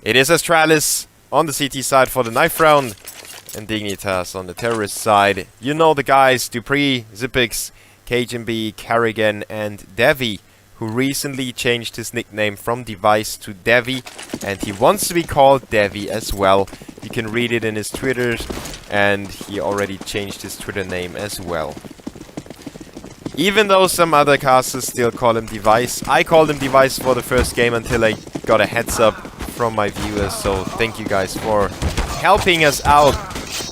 It is Astralis on the CT side for the knife round, and Dignitas on the terrorist side. You know the guys, dupreeh, Zippix, cajunb, karrigan, and devve, who recently changed his nickname from Device to devve, and he wants to be called devve as well. You can read it in his Twitter, and he already changed his Twitter name as well. Even though some other casters still call him Device, I called him Device for the first game until I got a heads up from my viewers, so thank you guys for helping us out.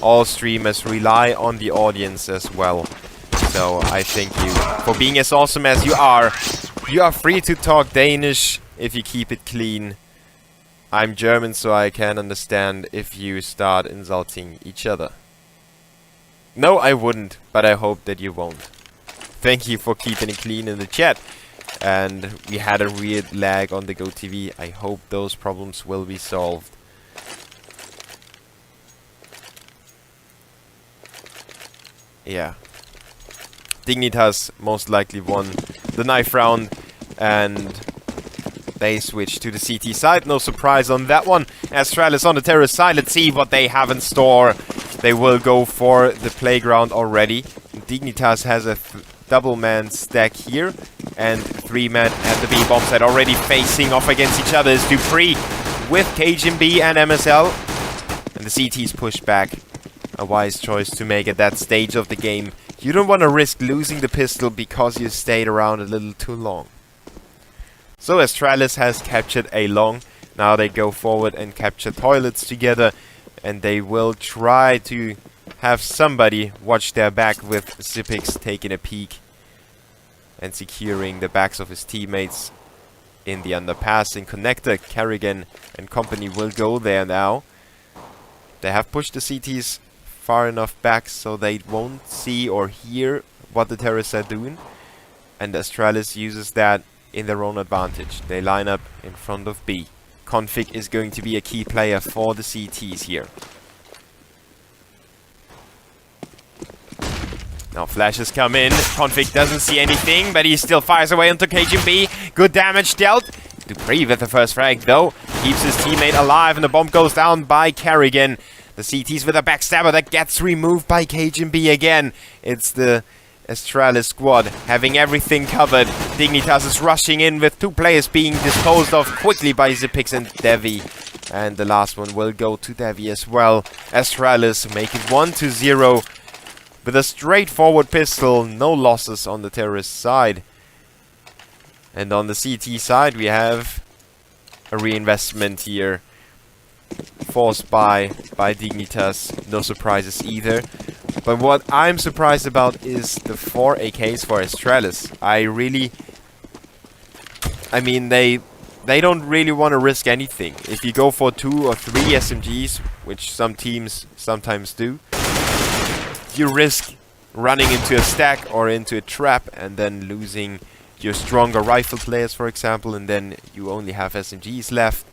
All streamers rely on the audience as well, so I thank you for being as awesome as you are. You are free to talk Danish if you keep it clean. I'm German, so I can understand if you start insulting each other. No, I wouldn't, but I hope that you won't. Thank you for keeping it clean in the chat. And we had a weird lag on the GoTV. I hope those problems will be solved. Yeah. Dignitas most likely won the knife round, and they switched to the CT side. No surprise on that one. Astralis on the terrorist side. Let's see what they have in store. They will go for the playground already. Dignitas has a double man stack here, and 3-man at the B-bomb side already facing off against each other is dupreeh with cajunb and MSL, and the CT's pushed back. A wise choice to make at that stage of the game. You don't want to risk losing the pistol because you stayed around a little too long. So Astralis has captured a long. Now they go forward and capture toilets together, and they will try to have somebody watch their back with Zippix taking a peek and securing the backs of his teammates in the underpass. In connector, karrigan and company will go there now. They have pushed the CTs far enough back so they won't see or hear what the terrorists are doing, and Astralis uses that in their own advantage. They line up in front of B. Config is going to be a key player for the CTs here. Now flashes come in. Config doesn't see anything, but he still fires away onto cajunb. Good damage dealt. dupreeh with the first frag though. Keeps his teammate alive, and the bomb goes down by karrigan. The CT's with a backstabber that gets removed by cajunb again. It's the Astralis squad having everything covered. Dignitas is rushing in with 2 players being disposed of quickly by Zippix and devve. And the last one will go to devve as well. Astralis make it 1-0 with a straightforward pistol. No losses on the terrorist side. And on the CT side we have a reinvestment here, forced by Dignitas. No surprises either. But what I'm surprised about is the 4 AKs for Astralis. I mean, they don't really want to risk anything. If you go for 2 or 3 SMGs, which some teams sometimes do, you risk running into a stack or into a trap and then losing your stronger rifle players, for example, and then you only have SMGs left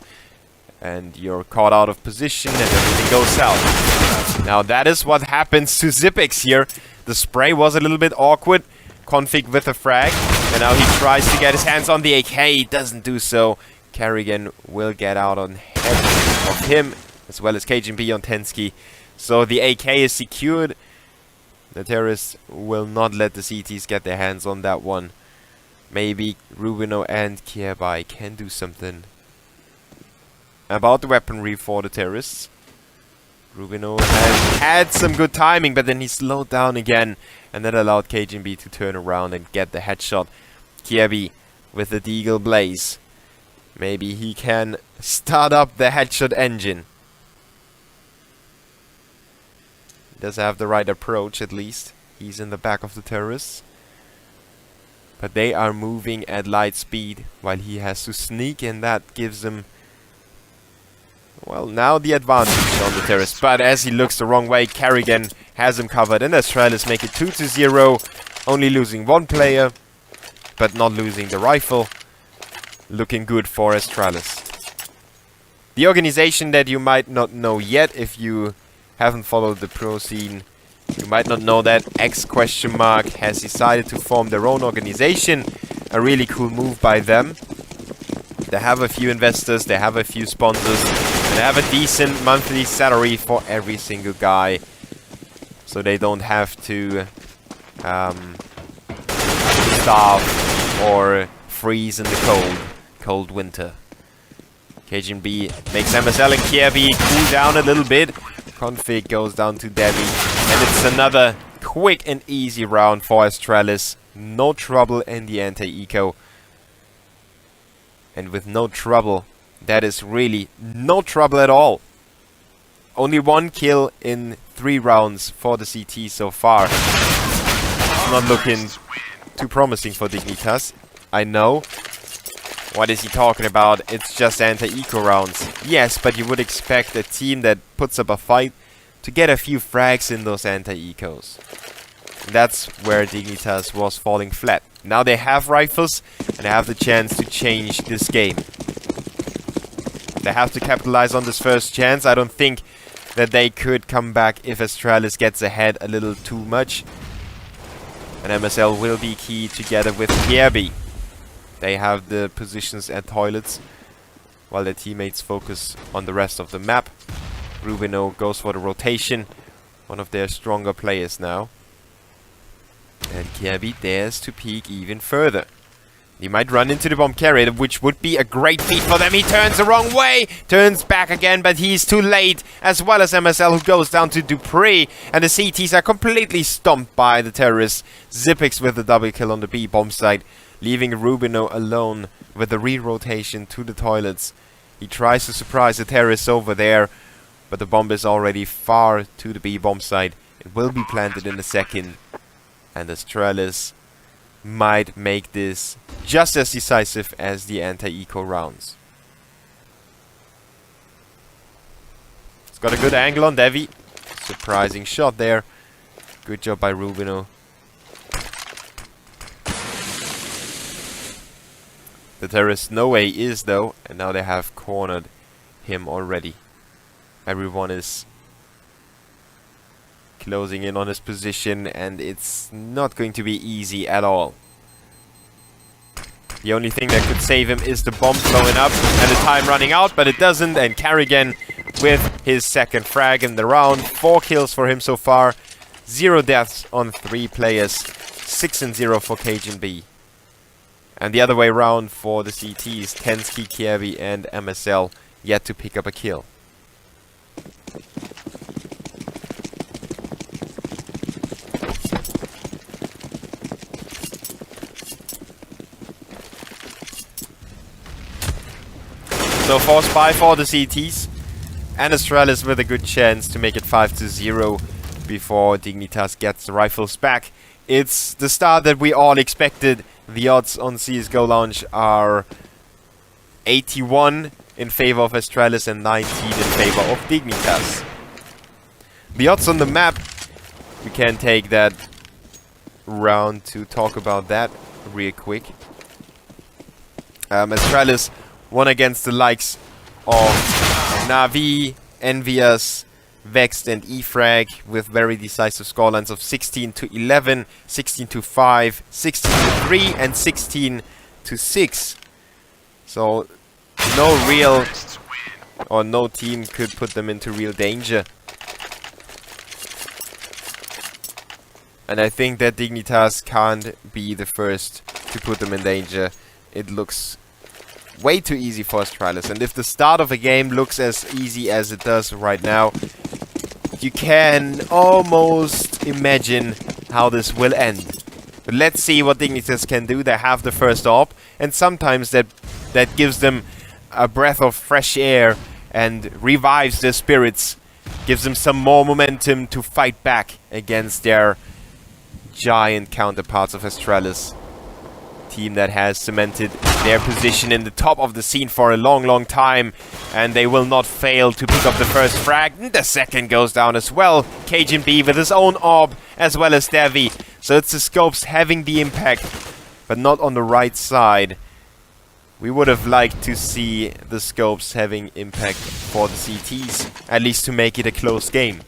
and you're caught out of position and everything goes south. Now that is what happens to Zippix here. The spray was a little bit awkward. Config with a frag, and now he tries to get his hands on the AK. He doesn't do so. Karrigan will get out on head of him, as well as cajunb on Tensky. So the AK is secured. The terrorists will not let the CTs get their hands on that one. Maybe Rubino and Kierby can do something about the weaponry for the terrorists. Rubino has had some good timing, but then he slowed down again, and that allowed cajunb to turn around and get the headshot. Kierby with the Deagle Blaze. Maybe he can start up the headshot engine. He does have the right approach, at least. He's in the back of the terrorists. But they are moving at light speed, while he has to sneak, and that gives him, well, now the advantage on the terrace. But as he looks the wrong way, karrigan has him covered, and Astralis make it 2-0. Only losing 1 player, but not losing the rifle. Looking good for Astralis. The organization that you might not know yet if you haven't followed the pro scene. You might not know that X question mark has decided to form their own organization. A really cool move by them. They have a few investors, they have a few sponsors, and they have a decent monthly salary for every single guy. So they don't have to starve or freeze in the cold winter. cajunb makes MSL and krb cool down a little bit. Config goes down to devve, and it's another quick and easy round for Astralis. No trouble in the anti-eco. And with no trouble, that is really no trouble at all. Only 1 kill in 3 rounds for the CT so far. It's not looking too promising for Dignitas. I know. What is he talking about? It's just anti-eco rounds. Yes, but you would expect a team that puts up a fight to get a few frags in those anti-ecos. That's where Dignitas was falling flat. Now they have rifles, and they have the chance to change this game. They have to capitalize on this first chance. I don't think that they could come back if Astralis gets ahead a little too much. And MSL will be key together with krb. They have the positions at toilets, while their teammates focus on the rest of the map. Rubino goes for the rotation, one of their stronger players now. And krb dares to peek even further. He might run into the bomb carrier, which would be a great feat for them. He turns the wrong way, turns back again, but he's too late, as well as MSL, who goes down to dupreeh. And the CTs are completely stomped by the terrorists. Xyp9x with the double kill on the B bomb site, leaving Rubino alone with the re-rotation to the toilets. He tries to surprise the terrorists over there, but the bomb is already far to the B bomb site. It will be planted in a second. And Astralis might make this just as decisive as the anti-eco rounds. It's got a good angle on devve. Surprising shot there. Good job by Rubino. The terrorist no way is though, and now they have cornered him already. Everyone is closing in on his position, and it's not going to be easy at all. The only thing that could save him is the bomb blowing up and the time running out, but it doesn't. And karrigan with his second frag in the round. 4 kills for him so far. 0 deaths on 3 players. 6-0 for cajunb. And the other way around for the CTs. Tensky, krb and MSL yet to pick up a kill. So force buy for the CTs, and Astralis with a good chance to make it 5-0 before Dignitas gets the rifles back. It's the start that we all expected. The odds on CSGO launch are 81 in favor of Astralis and 19 in favor of Dignitas. The odds on the map, we can take that round to talk about that real quick. Astralis won against the likes of Na'Vi, Envious, Vexed and eFrag with very decisive scorelines of 16-11, 16-5, 16-3 and 16-6. So no real or no team could put them into real danger. And I think that Dignitas can't be the first to put them in danger. It looks way too easy for Astralis, and if the start of a game looks as easy as it does right now, you can almost imagine how this will end. But let's see what Dignitas can do. They have the first AWP, and sometimes that gives them a breath of fresh air and revives their spirits, gives them some more momentum to fight back against their giant counterparts of Astralis. Team that has cemented their position in the top of the scene for a long time, and they will not fail to pick up the first frag. The second goes down as well. cajunb with his own AWP as well as devve. So it's the scopes having the impact, but not on the right side. We would have liked to see the scopes having impact for the CTs, at least to make it a close game.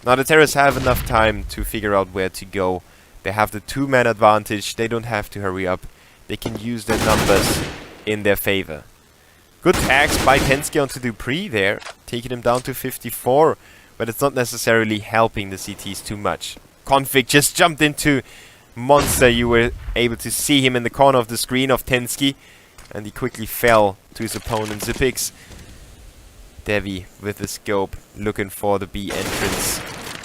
Now the terrorists have enough time to figure out where to go. They have the 2-man advantage. They don't have to hurry up. they can use their numbers in their favor. Good tags by Tensky onto dupreeh there, taking him down to 54, but it's not necessarily helping the CTs too much. Config just jumped into Monster. You were able to see him in the corner of the screen of Tensky, and he quickly fell to his opponent Zipix. devve with the scope looking for the B entrance.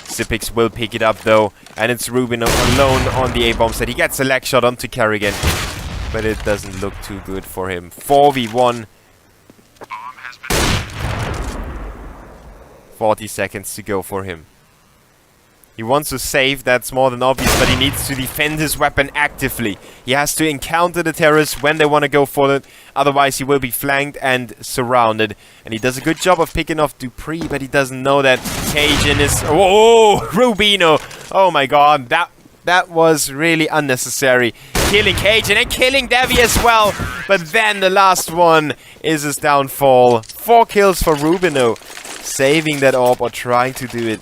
Zipix will pick it up though, and it's Rubino alone on the A-bomb set. He gets a leg shot onto karrigan, but it doesn't look too good for him. 4v1. 40 seconds to go for him. He wants to save, that's more than obvious, but he needs to defend his weapon actively. He has to encounter the terrorists when they want to go for it, otherwise he will be flanked and surrounded. And he does a good job of picking off dupreeh, but he doesn't know that Cajun is... Oh, Rubino! Oh my god, that was really unnecessary. Killing Cajun and killing devve as well. But then the last one is his downfall. 4 kills for Rubino. Saving that orb or trying to do it.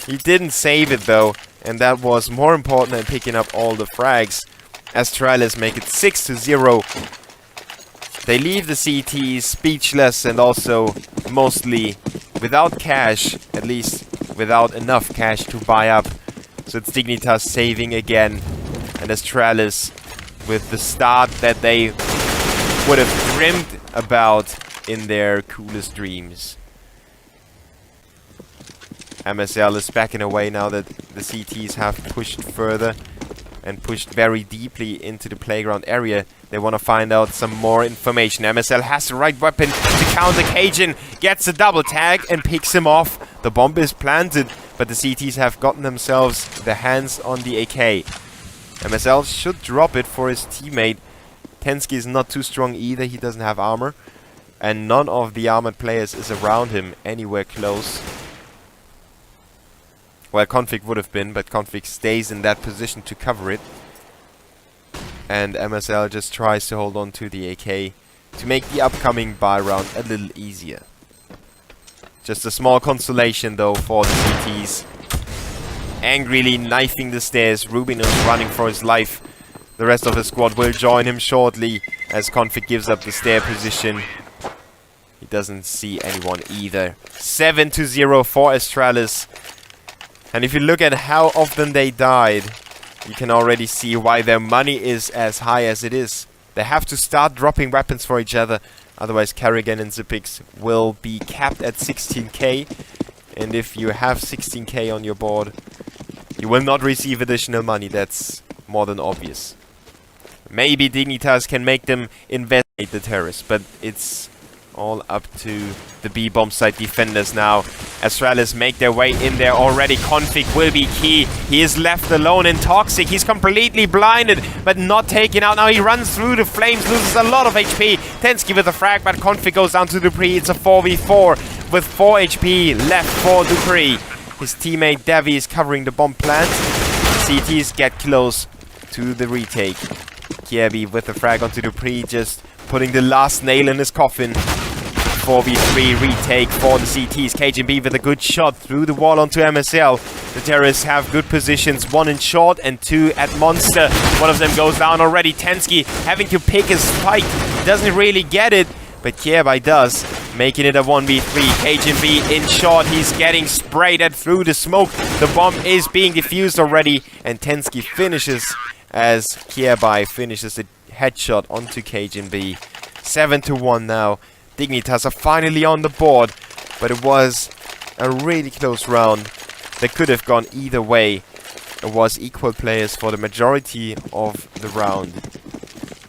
He didn't save it though, and that was more important than picking up all the frags. Astralis make it 6-0. They leave the CTs speechless and also mostly without cash, at least without enough cash to buy up. So it's Dignitas saving again, and Astralis with the start that they would have dreamed about in their coolest dreams. MSL is backing away now that the CTs have pushed further and pushed very deeply into the playground area. They want to find out some more information. MSL has the right weapon to counter Cajun, gets a double tag and picks him off. The bomb is planted, but the CTs have gotten themselves their hands on the AK. MSL should drop it for his teammate. Tensky is not too strong either, he doesn't have armor. And none of the armored players is around him anywhere close. Well, Config would have been, but Config stays in that position to cover it. And MSL just tries to hold on to the AK to make the upcoming buy round a little easier. Just a small consolation though for the CTs. Angrily knifing the stairs, Rubino's running for his life. The rest of the squad will join him shortly as Config gives up the stair position. He doesn't see anyone either. 7-0 for Astralis. And if you look at how often they died, you can already see why their money is as high as it is. They have to start dropping weapons for each other, otherwise karrigan and Zipix will be capped at 16k. And if you have 16k on your board, you will not receive additional money, that's more than obvious. Maybe Dignitas can make them investigate the terrorists, but it's all up to the B-bomb site defenders now. Astralis make their way in there already. Config will be key. He is left alone in Toxic. He's completely blinded, but not taken out. Now he runs through the flames, loses a lot of HP. Tensky with a frag, but Config goes down to dupreeh. It's a 4v4 with 4 HP left for dupreeh. His teammate devve is covering the bomb plant. CTs get close to the retake. Kiebi with the frag onto dupreeh, just putting the last nail in his coffin. 4v3 retake for the CTs. cajunb with a good shot through the wall onto MSL. The terrorists have good positions, 1 in short and 2 at Monster. One of them goes down already. Tensky having to pick his spike. Doesn't really get it, but Kiebi does, making it a 1v3. cajunb in short. He's getting sprayed at through the smoke. The bomb is being defused already, and Tensky finishes as Kiebi finishes a headshot onto cajunb. 7-1 now. Dignitas are finally on the board, but it was a really close round. They could have gone either way. It was equal players for the majority of the round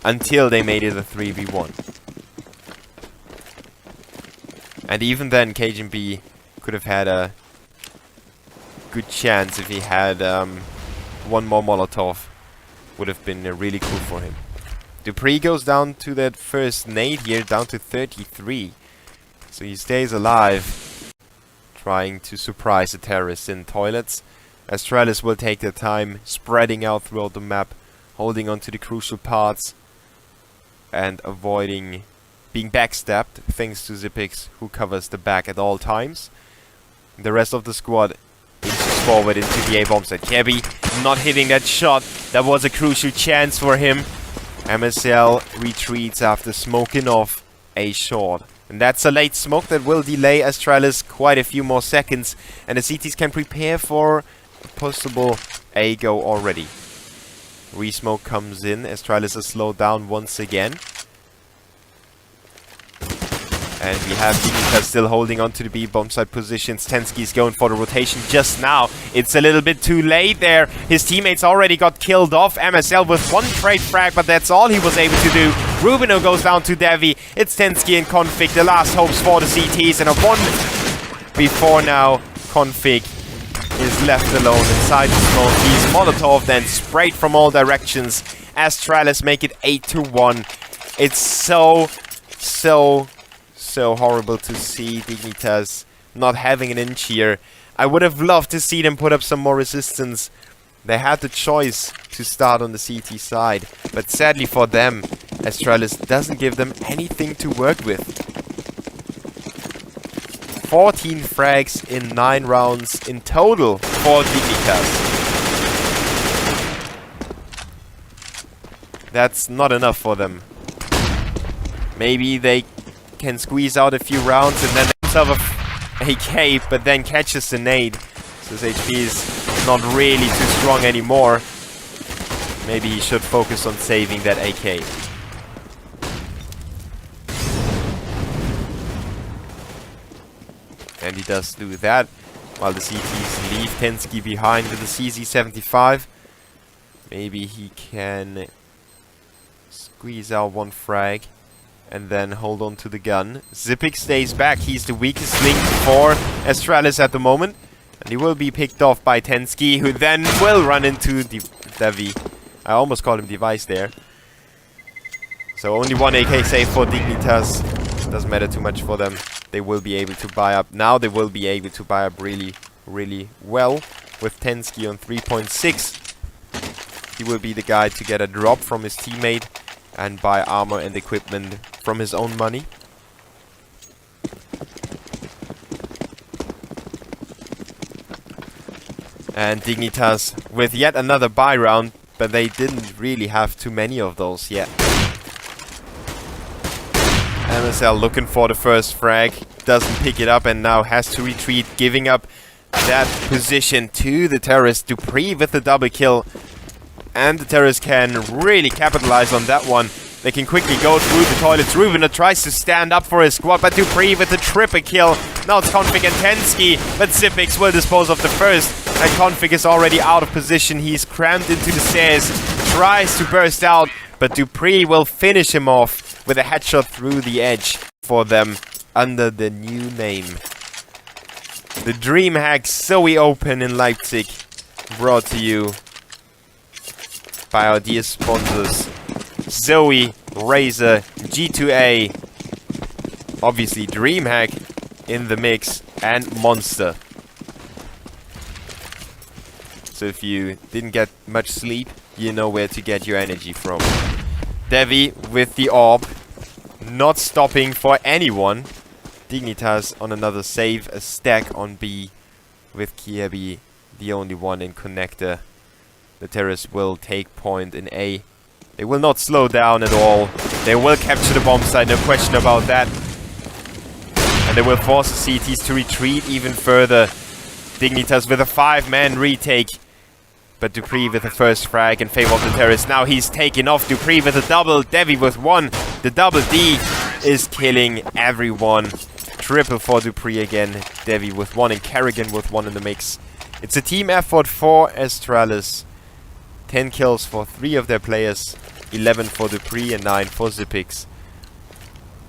until they made it a 3v1. And even then, cajunb could have had a good chance if he had one more Molotov. Would have been really cool for him. dupreeh goes down to that first nade here, down to 33. So he stays alive, trying to surprise the terrorists in toilets. Astralis will take their time, spreading out throughout the map, holding on to the crucial parts, and avoiding being backstabbed, thanks to Zipix, who covers the back at all times. The rest of the squad inches forward into the A-bomb site. Kiebi not hitting that shot. That was a crucial chance for him. MSL retreats after smoking off a short. And that's a late smoke that will delay Astralis quite a few more seconds. And the CTs can prepare for a possible A go already. Resmoke comes in. Astralis is slowed down once again. And we have Dignitas still holding on to the B bomb site positions. Tensky's going for the rotation just now. It's a little bit too late there. His teammates already got killed off. MSL with one trade frag, but that's all he was able to do. Rubino goes down to devve. It's Tensky and Config, the last hopes for the CTs. And a one before now, Config is left alone inside the smoke. He's Molotov, then sprayed from all directions. Astralis make it 8-1. It's so horrible to see Dignitas not having an inch here. I would have loved to see them put up some more resistance. They had the choice to start on the CT side, but sadly for them, Astralis doesn't give them anything to work with. 14 frags in 9 rounds in total for Dignitas. That's not enough for them. Maybe they can squeeze out a few rounds and then himself a AK, but then catches the nade. So his HP is not really too strong anymore. Maybe he should focus on saving that AK. And he does do that, while the CTs leave Tensky behind with the CZ75. Maybe he can squeeze out one frag and then hold on to the gun. Zipic stays back. He's the weakest link for Astralis at the moment. And he will be picked off by Tensky, who then will run into devve. I almost called him device there. So only one AK save for Dignitas. Doesn't matter too much for them. They will be able to buy up. Now they will be able to buy up really well. With Tensky on 3.6. He will be the guy to get a drop from his teammate and buy armor and equipment from his own money. And Dignitas with yet another buy round, but they didn't really have too many of those yet. MSL looking for the first frag, doesn't pick it up and now has to retreat, giving up that position to the terrorist. dupreeh with the double kill. And the terrorists can really capitalize on that one. They can quickly go through the toilets. Rubino tries to stand up for his squad, but dupreeh with the triple kill. Now it's Config and Tensky, but Zipic will dispose of the first. And Config is already out of position. He's crammed into the stairs, tries to burst out, but dupreeh will finish him off with a headshot through the edge for them under the new name. The DreamHack Zoe Open in Leipzig, brought to you by our dear sponsors Zoe, Razer, G2A, obviously DreamHack in the mix, and Monster. So if you didn't get much sleep, you know where to get your energy from. devve with the orb, not stopping for anyone. Dignitas on another save, a stack on B with Kiebi, the only one in connector. The terrorists will take point in A. They will not slow down at all. They will capture the bomb site, no question about that. And they will force the CTs to retreat even further. Dignitas with a 5-man retake. But dupreeh with the first frag in favor of the terrorists. Now he's taken off. dupreeh with a double. devve with one. The double D is killing everyone. Triple for dupreeh again. devve with one and karrigan with one in the mix. It's a team effort for Astralis. 10 kills for 3 of their players. 11 for dupreeh and 9 for Zipic.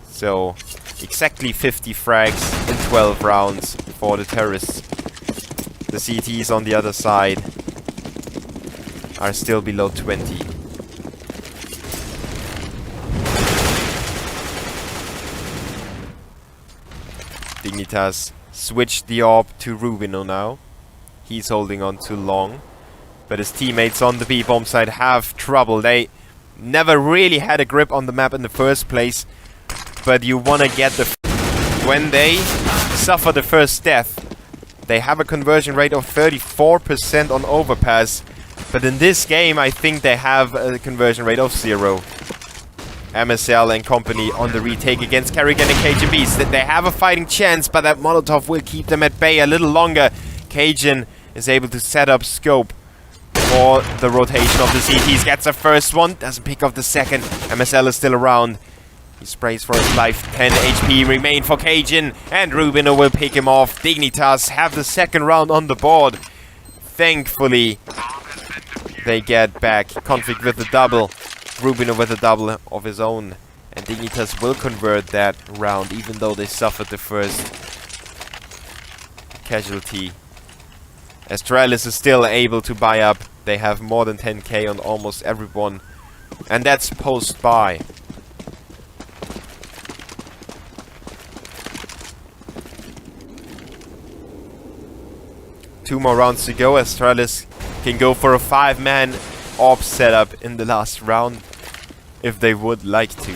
So exactly 50 frags in 12 rounds for the terrorists. The CTs on the other side are still below 20. Dignitas switched the orb to Rubino now. He's holding on too long. But his teammates on the B-bomb side have trouble. They never really had a grip on the map in the first place. But you want to get the... When they suffer the first death, they have a conversion rate of 34% on Overpass. But in this game, I think they have a conversion rate of 0. MSL and company on the retake against karrigan and cajunb. They have a fighting chance, but that Molotov will keep them at bay a little longer. Cajun is able to set up scope for the rotation of the CTs. Gets the first one, doesn't pick up the second. MSL is still around. He sprays for his life. 10 HP remain for Cajun, and Rubino will pick him off. Dignitas have the second round on the board. Thankfully, they get back. Config with the double. Rubino with a double of his own. And Dignitas will convert that round, even though they suffered the first casualty. Astralis is still able to buy up. They have more than 10k on almost everyone. And that's post-buy. Two more rounds to go. Astralis can go for a 5-man AWP setup in the last round if they would like to.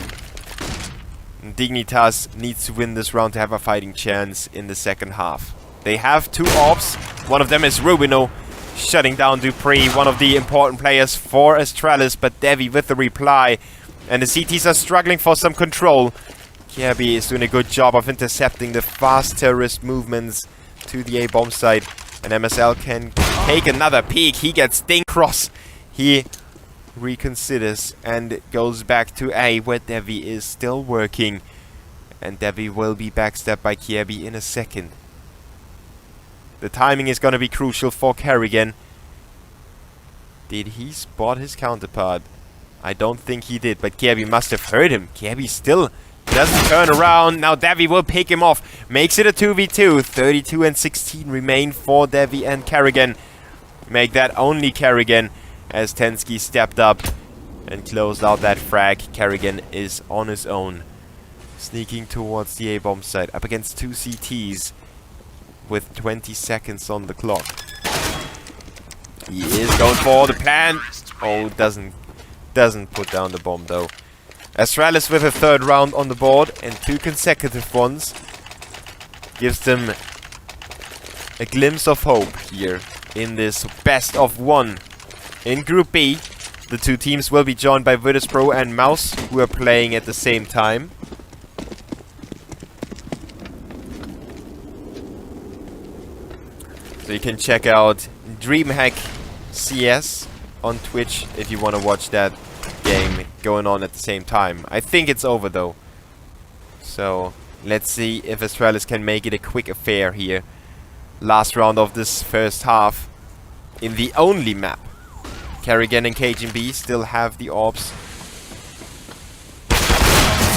And Dignitas needs to win this round to have a fighting chance in the second half. They have 2 AWPs. One of them is Rubino, shutting down dupreeh, one of the important players for Astralis, but devve with the reply. And the CTs are struggling for some control. karrigan is doing a good job of intercepting the fast terrorist movements to the A bomb site. And MSL can take another peek. He gets ding cross. He reconsiders and goes back to A, where devve is still working. And devve will be backstabbed by karrigan in a second. The timing is going to be crucial for karrigan. Did he spot his counterpart? I don't think he did, but karrigan must have heard him. karrigan still doesn't turn around. Now devve will pick him off. Makes it a 2v2. 32 and 16 remain for devve and karrigan. Make that only karrigan, as Tensky stepped up and closed out that frag. Karrigan is on his own, sneaking towards the A-bomb site up against 2 CTs with 20 seconds on the clock. He is going for the plan. Oh, doesn't put down the bomb though. Astralis with a 3rd round on the board and 2 consecutive ones gives them a glimpse of hope here in this best of 1. In Group B, the 2 teams will be joined by Virtus.pro and Mouse, who are playing at the same time. So you can check out DreamHack CS on Twitch if you want to watch that game going on at the same time. I think it's over though. So let's see if Astralis can make it a quick affair here. Last round of this first half in the only map. karrigan and cajunb still have the AWPs.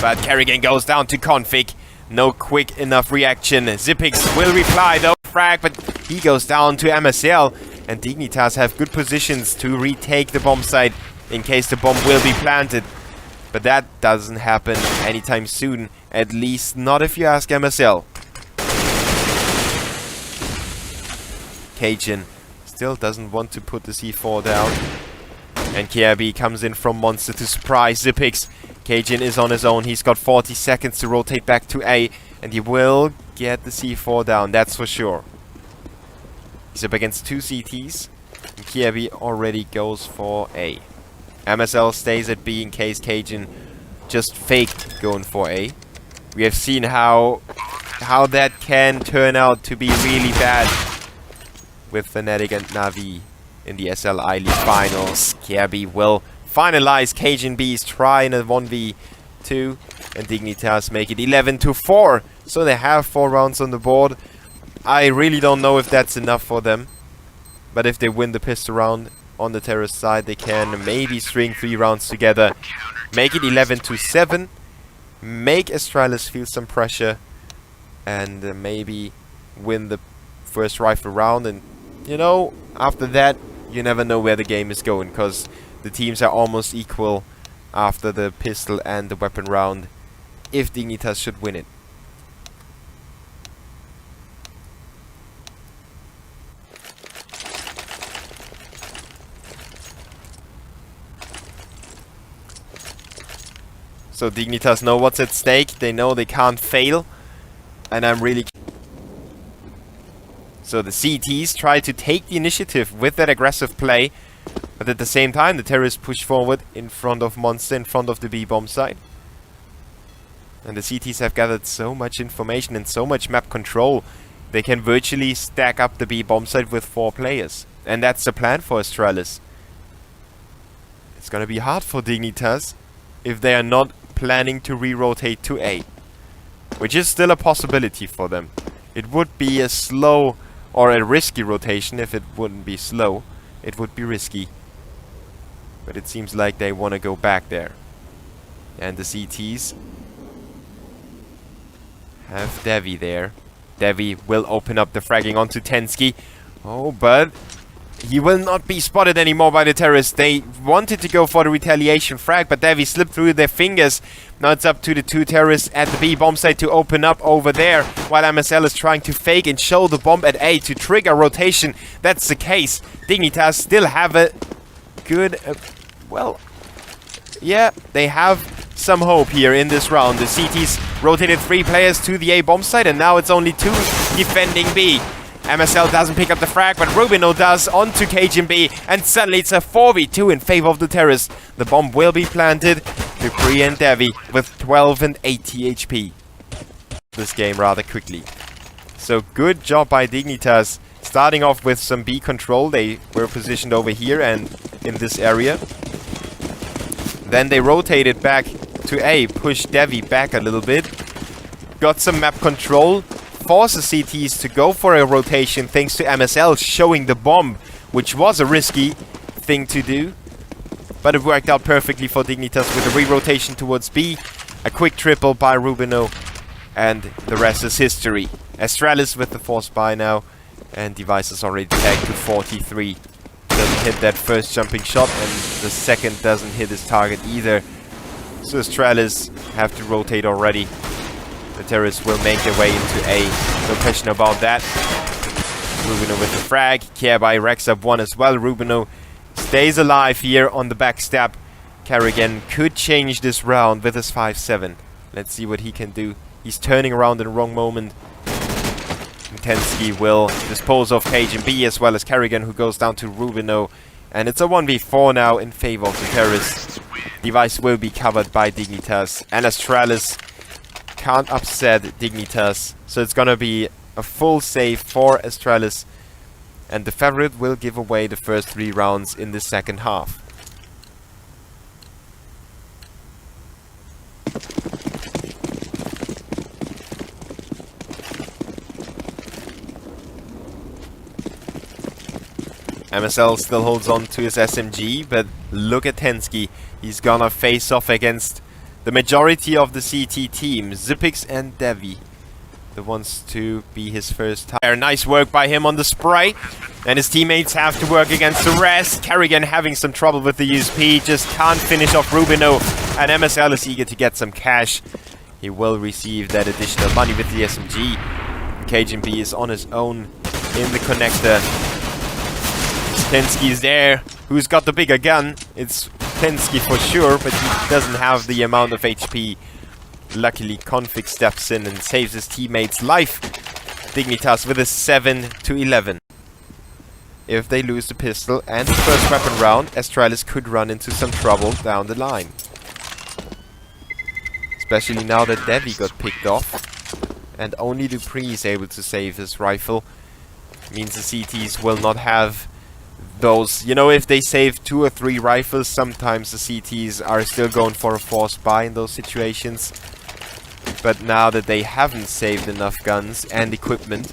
But karrigan goes down to config. No quick enough reaction. Zipix will reply though. Frag, but he goes down to MSL. And Dignitas have good positions to retake the bomb site in case the bomb will be planted. But that doesn't happen anytime soon. At least not if you ask MSL. Cajun still doesn't want to put the C4 down. And karrigan comes in from Monster to surprise Zipix. Cajun is on his own. He's got 40 seconds to rotate back to A. And he will get the C4 down, that's for sure. He's up against 2 CTs. And karrigan already goes for A. MSL stays at B in case Cajun just faked going for A. We have seen how that can turn out to be really bad with Fnatic and Na'Vi in the SL I-League finals. karrigan will finalize cajunb's try in a 1v2, and Dignitas make it 11-4. So they have 4 rounds on the board. I really don't know if that's enough for them, but if they win the pistol round on the terrorist side, they can maybe string 3 rounds together, make it 11-7, make Astralis feel some pressure, and maybe win the first rifle round. And you know, after that, you never know where the game is going, because the teams are almost equal after the pistol and the weapon round, if Dignitas should win it. So Dignitas know what's at stake, they know they can't fail, and I'm really... So the CTs try to take the initiative with that aggressive play, but at the same time the terrorists push forward in front of Monster, in front of the B-bomb site. And the CTs have gathered so much information and so much map control. They can virtually stack up the B bomb site with 4 players. And that's the plan for Astralis. It's gonna be hard for Dignitas if they are not planning to re-rotate to A. Which is still a possibility for them. It would be a slow or a risky rotation. If it wouldn't be slow, it would be risky. But it seems like they want to go back there. And the CTs have devve there. devve will open up the fragging onto Tensky. Oh, but he will not be spotted anymore by the terrorists. They wanted to go for the retaliation frag, but devve slipped through their fingers. Now it's up to the 2 terrorists at the B bomb site to open up over there, while MSL is trying to fake and show the bomb at A to trigger rotation. That's the case. Dignitas still have a good... well, yeah, they have some hope here in this round. The CTs rotated 3 players to the A bomb site, and now it's only 2 defending B. MSL doesn't pick up the frag, but Rubino does onto cajunb, and suddenly it's a 4v2 in favor of the terrorists. The bomb will be planted. dupreeh and devve with 12 and 80 HP. This game rather quickly. So good job by Dignitas. Starting off with some B control. They were positioned over here and in this area. Then they rotated back to A, pushed devve back a little bit. Got some map control. Force the CTs to go for a rotation thanks to MSL showing the bomb, which was a risky thing to do. But it worked out perfectly for Dignitas with a re-rotation towards B. A quick triple by Rubino. And the rest is history. Astralis with the force buy now. And device is already tagged to 43. Doesn't hit that first jumping shot, and the second doesn't hit his target either. So Astralis have to rotate already. The terrorists will make their way into A. No question about that. Rubino with the frag. Karrigan racks up 1 as well. Rubino stays alive here on the backstab. Karrigan could change this round with his 5-7. Let's see what he can do. He's turning around in the wrong moment. Tensky will dispose of cajunb as well as Karrigan, who goes down to Rubino. And it's a 1v4 now in favor of the terrorists. Device will be covered by Dignitas. And Astralis can't upset Dignitas. So it's gonna be a full save for Astralis. And the favorite will give away the first 3 rounds in the second half. MSL still holds on to his SMG, but look at Tensky. He's gonna face off against the majority of the CT team, Zipix and devve. The ones to be his first time. Nice work by him on the spray. And his teammates have to work against the rest. Karrigan having some trouble with the USP, just can't finish off Rubino. And MSL is eager to get some cash. He will receive that additional money with the SMG. cajunb is on his own in the connector. Tensky is there. Who's got the bigger gun? It's Tensky for sure, but he doesn't have the amount of HP. Luckily, Config steps in and saves his teammate's life. Dignitas with a 7-11. If they lose the pistol and the first weapon round, Astralis could run into some trouble down the line. Especially now that devve got picked off. And only dupreeh is able to save his rifle. Means the CTs will not have those, you know, if they save 2 or 3 rifles, sometimes the CTs are still going for a forced buy in those situations. But now that they haven't saved enough guns and equipment,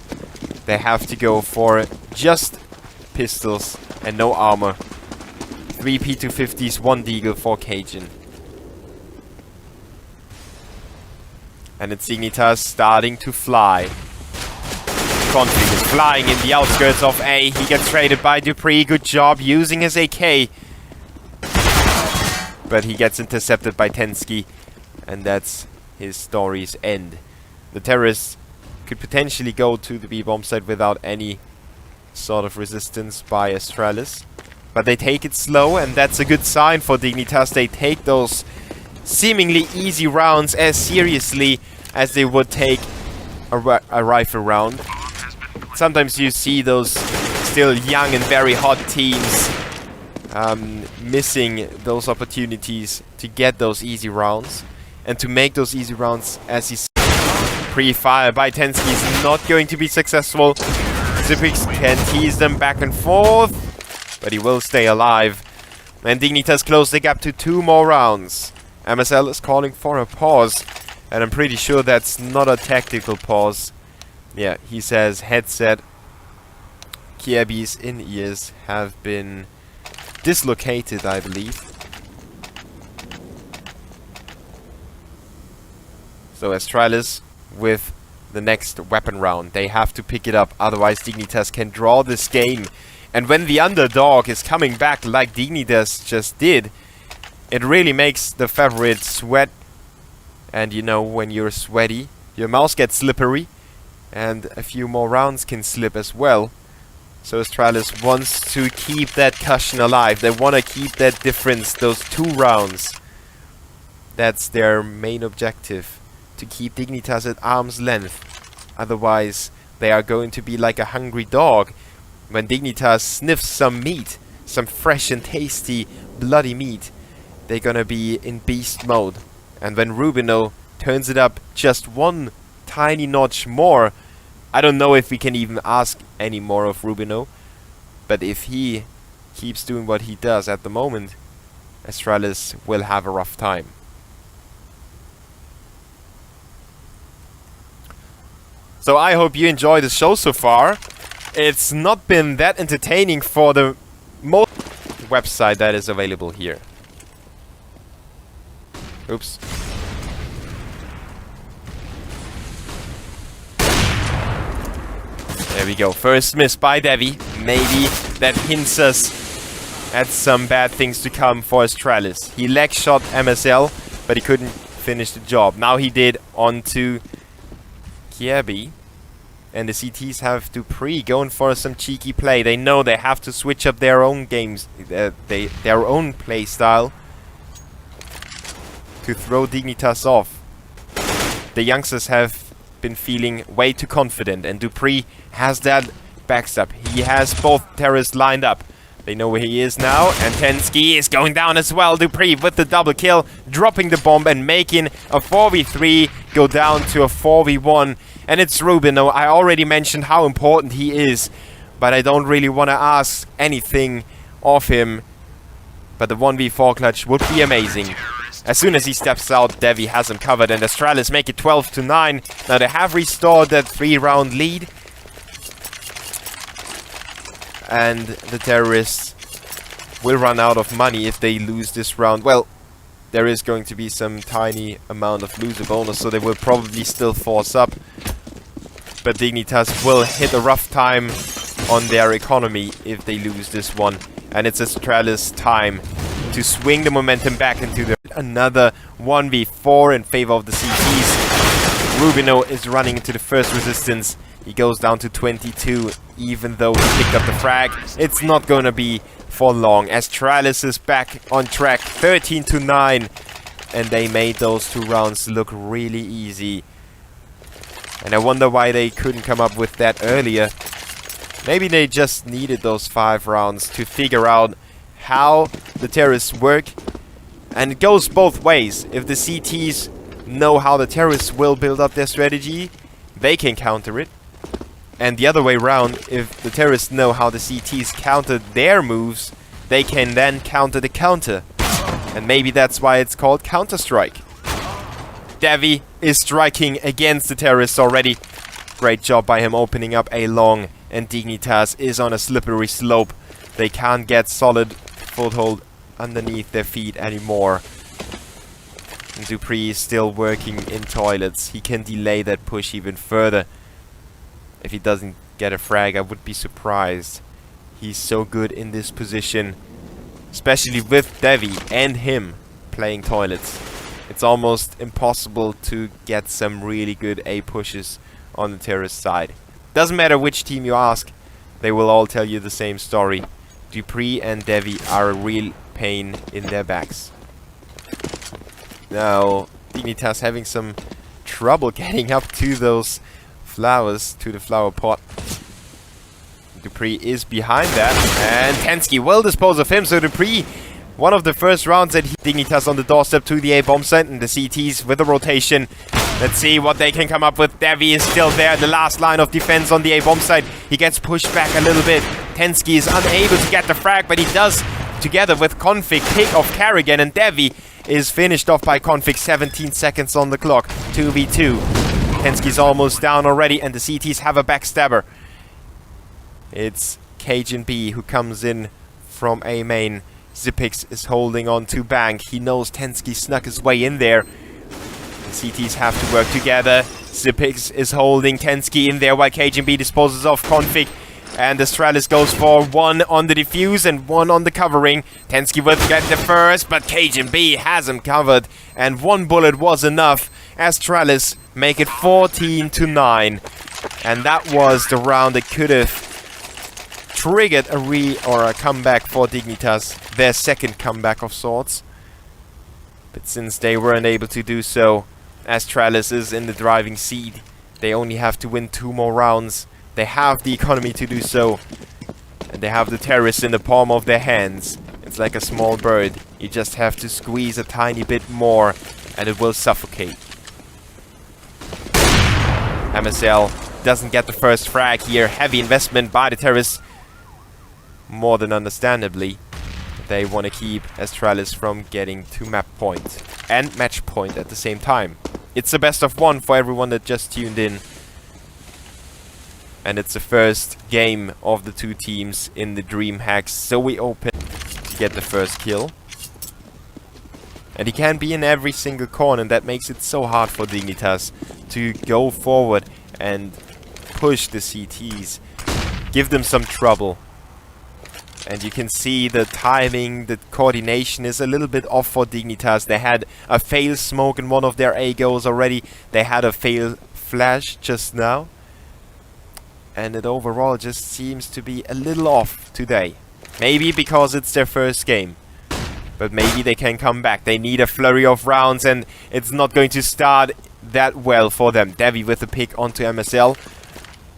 they have to go for just pistols and no armor. 3 P250s, 1 deagle for Cajun. And it's Dignitas starting to fly. Config is flying in the outskirts of A. He gets traded by dupreeh. Good job using his AK. But he gets intercepted by Tensky. And that's his story's end. The terrorists could potentially go to the B-bomb site without any sort of resistance by Astralis. But they take it slow, and that's a good sign for Dignitas. They take those seemingly easy rounds as seriously as they would take a rifle round. Sometimes you see those still young and very hot teams missing those opportunities to get those easy rounds. and to make those easy rounds as he's pre-fire by Tensky is not going to be successful. Zipix can tease them back and forth, but he will stay alive. And Dignitas close the gap to 2 more rounds. MSL is calling for a pause, and I'm pretty sure that's not a tactical pause. Yeah, he says headset. Kjaerbye's in-ears have been dislocated, I believe. So Astralis with the next weapon round. They have to pick it up, otherwise Dignitas can draw this game. And when the underdog is coming back like Dignitas just did, it really makes the favorite sweat. And you know, when you're sweaty, your mouse gets slippery, and a few more rounds can slip as well. So Astralis wants to keep that cushion alive. They want to keep that difference, those 2 rounds. That's their main objective, to keep Dignitas at arm's length. Otherwise, they are going to be like a hungry dog. When Dignitas sniffs some meat, some fresh and tasty bloody meat, they're gonna be in beast mode. And when Rubino turns it up just 1 tiny notch more, I don't know if we can even ask any more of Rubino, but if he keeps doing what he does at the moment, Astralis will have a rough time. So I hope you enjoy the show so far. It's not been that entertaining for the most website that is available here. Oops. There we go. First miss by devve. Maybe that hints us at some bad things to come for Astralis. He leg shot MSL, but he couldn't finish the job. Now he did onto Kjaerbye. And the CTs have dupreeh going for some cheeky play. They know they have to switch up their own games, their own play style, to throw Dignitas off. The youngsters have been feeling way too confident, and dupreeh has that backstep. He has both terrorists lined up. They know where he is now, and Tensky is going down as well. dupreeh with the double kill, dropping the bomb and making a 4v3 go down to a 4v1. And it's Rubino. I already mentioned how important he is, but I don't really want to ask anything of him. But the 1v4 clutch would be amazing. As soon as he steps out, devve has him covered, and Astralis make it 12-9. Now they have restored that 3-round lead. And the terrorists will run out of money if they lose this round. Well, there is going to be some tiny amount of loser bonus, so they will probably still force up. But Dignitas will hit a rough time on their economy if they lose this one. And it's Astralis' time to swing the momentum back into the... Another 1v4 in favor of the CTs. Rubino is running into the first resistance. He goes down to 22, even though he picked up the frag. It's not gonna be for long. Astralis is back on track, 13-9. And they made those 2 rounds look really easy. And I wonder why they couldn't come up with that earlier. Maybe they just needed those 5 rounds to figure out how the terrorists work. And it goes both ways. If the CTs know how the terrorists will build up their strategy, they can counter it. And the other way around, if the terrorists know how the CTs counter their moves, they can then counter the counter. And maybe that's why it's called Counter-Strike. devve is striking against the terrorists already. Great job by him opening up a long, and Dignitas is on a slippery slope. They can't get solid foothold underneath their feet anymore. And dupreeh is still working in toilets. He can delay that push even further. If he doesn't get a frag, I would be surprised. He's so good in this position, especially with devve and him playing toilets. It's almost impossible to get some really good A pushes on the terrorist side. Doesn't matter which team you ask, they will all tell you the same story. dupreeh and devve are a real pain in their backs. Now, Dignitas having some trouble getting up to those flowers, to the flower pot. dupreeh is behind that, and Tensky will dispose of him, so dupreeh One of the first rounds that Dignitas on the doorstep to the A bomb site, and the CTs with the rotation. Let's see what they can come up with. devve is still there, the last line of defense on the A bomb site. He gets pushed back a little bit. Tensky is unable to get the frag, but he does, together with Config, pick off karrigan, and devve is finished off by Config. 17 seconds on the clock. 2v2. Tensky's almost down already, and the CTs have a backstabber. It's cajunb who comes in from A main. Zipix is holding on to bank. He knows Tensky snuck his way in there. The CTs have to work together. Zipix is holding Tensky in there while cajunb disposes of Config. And Astralis goes for one on the defuse and one on the covering. Tensky will get the first, but cajunb has him covered. And one bullet was enough. Astralis make it 14-9. And that was the round that could have triggered a comeback for Dignitas. Their second comeback of sorts. But since they weren't able to do so, Astralis is in the driving seat. They only have to win 2 more rounds. They have the economy to do so. And they have the terrorists in the palm of their hands. It's like a small bird. You just have to squeeze a tiny bit more and it will suffocate. MSL doesn't get the first frag here. Heavy investment by the terrorists. More than understandably. They want to keep Astralis from getting to map point and match point at the same time. It's a best of 1 for everyone that just tuned in. And it's the first game of the 2 teams in the Dream Hacks. So we open to get the first kill. And he can be in every single corner, and that makes it so hard for Dignitas to go forward and push the CTs. Give them some trouble. And you can see the timing, the coordination is a little bit off for Dignitas. They had a fail smoke in one of their A goals already. They had a fail flash just now. And it overall just seems to be a little off today. Maybe because it's their first game. But maybe they can come back. They need a flurry of rounds and it's not going to start that well for them. devve with a pick onto MSL.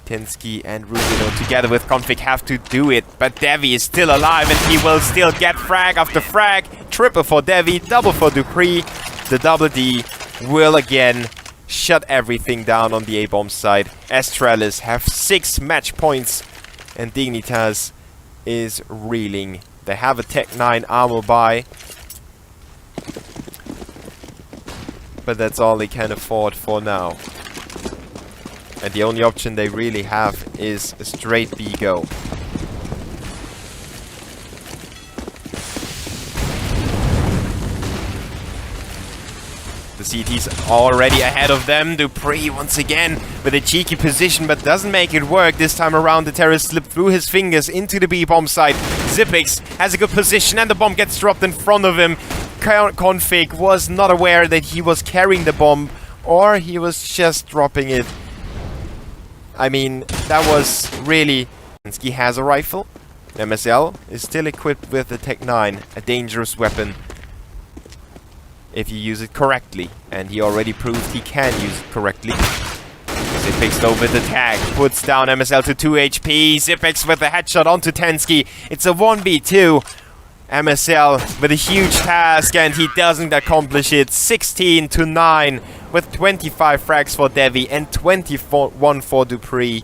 Tensky and Rubino together with Config have to do it. But devve is still alive and he will still get frag after frag. Triple for devve, double for dupreeh. The double D will again shut everything down on the A-bomb side. Astralis have 6 match points and Dignitas is reeling. They have a Tech 9 armor buy. But that's all they can afford for now. And the only option they really have is a straight B go. The CT's already ahead of them. dupreeh once again with a cheeky position, but doesn't make it work. This time around, the terrorist slipped through his fingers into the B-bomb site. Zipix has a good position and the bomb gets dropped in front of him. Config was not aware that he was carrying the bomb, or he was just dropping it. I mean, that was really... Tensky has a rifle. MSL is still equipped with the Tech 9, a dangerous weapon. If you use it correctly. And he already proved he can use it correctly. Zipix over the tag. Puts down MSL to 2 HP. Zipix with a headshot onto Tensky. It's a 1v2. MSL with a huge task and he doesn't accomplish it. 16-9 with 25 frags for devve and 21 for dupreeh.